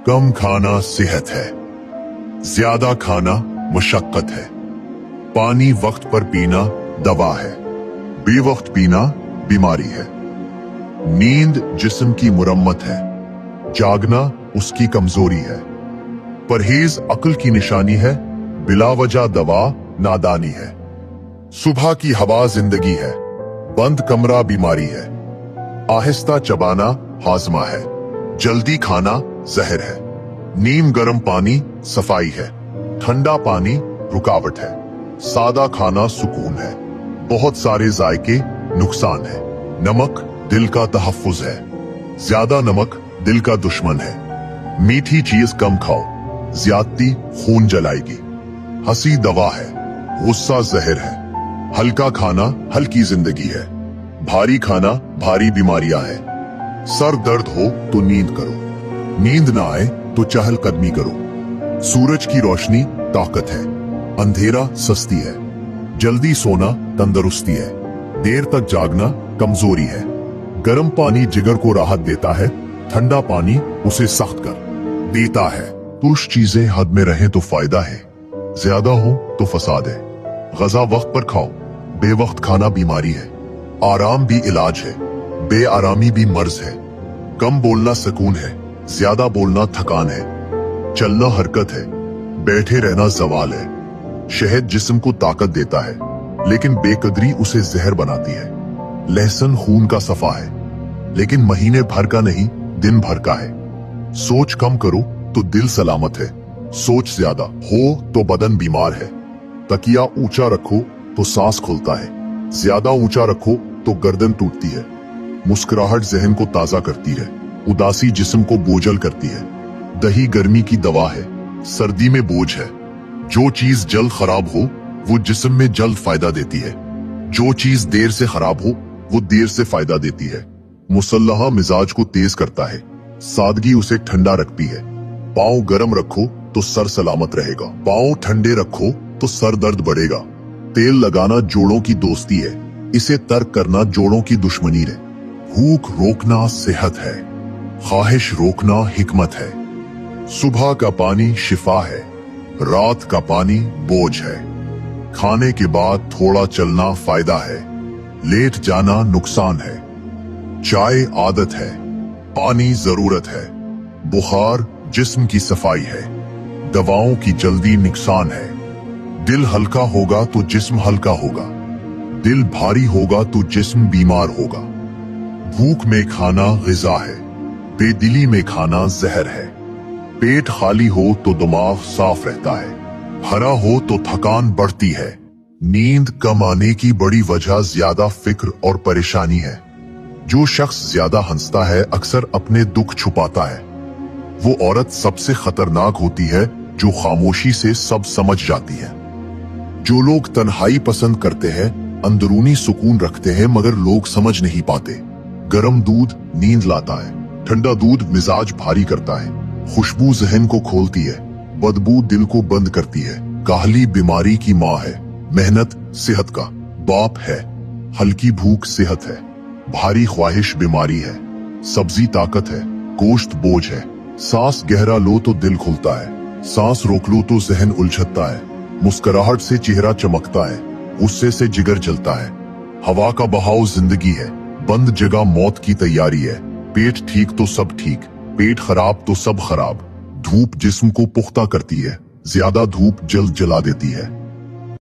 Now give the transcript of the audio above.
कम खाना सेहत है, ज्यादा खाना मशक्कत है। पानी वक्त पर पीना दवा है, बेवक्त पीना बीमारी है। नींद जिस्म की मुरम्मत है, जागना उसकी कमजोरी है। परहेज अक्ल की निशानी है, बिला वजह दवा नादानी है। सुबह की हवा जिंदगी है, बंद कमरा बीमारी है। आहिस्ता चबाना हाजमा है, जल्दी खाना जहर है। नीम गर्म पानी सफाई है, ठंडा पानी रुकावट है। सादा खाना सुकून है, बहुत सारे जायके नुकसान है। नमक दिल का तहफ्फुज है, ज्यादा नमक दिल का दुश्मन है। मीठी चीज कम खाओ, ज्यादती खून जलाएगी। हंसी दवा है, गुस्सा जहर है। हल्का खाना हल्की जिंदगी है, भारी खाना भारी बीमारियां है। सर दर्द हो तो नींद करो, नींद ना आए तो चहलकदमी करो। सूरज की रोशनी ताकत है, अंधेरा सस्ती है। जल्दी सोना तंदुरुस्ती है, देर तक जागना कमजोरी है। गर्म पानी जिगर को राहत देता है, ठंडा पानी उसे सख्त कर देता है। कुछ चीजें हद में रहें तो फायदा है, ज्यादा हो तो फसाद है। गजा वक्त पर खाओ, बेवक्त खाना बीमारी है। आराम भी इलाज है, बेआरामी भी मर्ज है। कम बोलना सुकून है, ज्यादा बोलना थकान है। चलना हरकत है, बैठे रहना जवाल है। शहद जिस्म को ताकत देता है, लेकिन बेकदरी उसे जहर बनाती है। लहसुन खून का सफा है, लेकिन महीने भर का नहीं दिन भर का है। सोच कम करो तो दिल सलामत है, सोच ज्यादा हो तो बदन बीमार है। तकिया ऊंचा रखो तो सांस खुलता है, ज्यादा ऊंचा रखो तो गर्दन टूटती है। मुस्कुराहट जहन को ताजा करती है, उदासी जिस्म को बोझल करती है। दही गर्मी की दवा है, सर्दी में बोझ है। जो चीज जल्द खराब हो वो जिस्म में जल्द फायदा देती है, जो चीज देर से खराब हो वो देर से फायदा देती है। मुसल्लहा मिजाज को तेज करता है, सादगी उसे ठंडा रखती है। पाँव गर्म रखो तो सर सलामत रहेगा, पाँव ठंडे रखो तो सर दर्द बढ़ेगा। तेल लगाना जोड़ों की दोस्ती है, इसे तर्क करना जोड़ों की दुश्मनी है। भूख रोकना सेहत है, ख्वाहिश रोकना हिकमत है। सुबह का पानी शिफा है, रात का पानी बोझ है। खाने के बाद थोड़ा चलना फायदा है, लेट जाना नुकसान है। चाय आदत है, पानी जरूरत है। बुखार जिस्म की सफाई है, दवाओं की जल्दी नुकसान है। दिल हल्का होगा तो जिस्म हल्का होगा, दिल भारी होगा तो जिस्म बीमार होगा। भूख में खाना ग़िज़ा है, बेदिली में खाना जहर है। पेट खाली हो तो दिमाग साफ रहता है, भरा हो तो थकान बढ़ती है। नींद कम आने की बड़ी वजह ज्यादा फिक्र और परेशानी है। जो शख्स ज्यादा हंसता है अक्सर अपने दुख छुपाता है। वो औरत सबसे खतरनाक होती है जो खामोशी से सब समझ जाती है। जो लोग तन्हाई पसंद करते हैं अंदरूनी सुकून रखते हैं, मगर लोग समझ नहीं पाते। गर्म दूध नींद लाता है, ठंडा दूध मिजाज भारी करता है। खुशबू जहन को खोलती है, बदबू दिल को बंद करती है। काहली बीमारी की माँ है, मेहनत सेहत का बाप है। हल्की भूख सेहत है, भारी ख्वाहिश बीमारी है। सब्जी ताकत है, गोश्त बोझ है। सांस गहरा लो तो दिल खुलता है, सांस रोक लो तो जहन उलझता है। मुस्कुराहट से चेहरा चमकता है, गुस्से से जिगर जलता है। हवा का बहाव जिंदगी है, बंद जगह मौत की तैयारी है। पेट ठीक तो सब ठीक, पेट खराब तो सब खराब। धूप जिस्म को पुख्ता करती है, ज्यादा धूप जल्द जला देती है।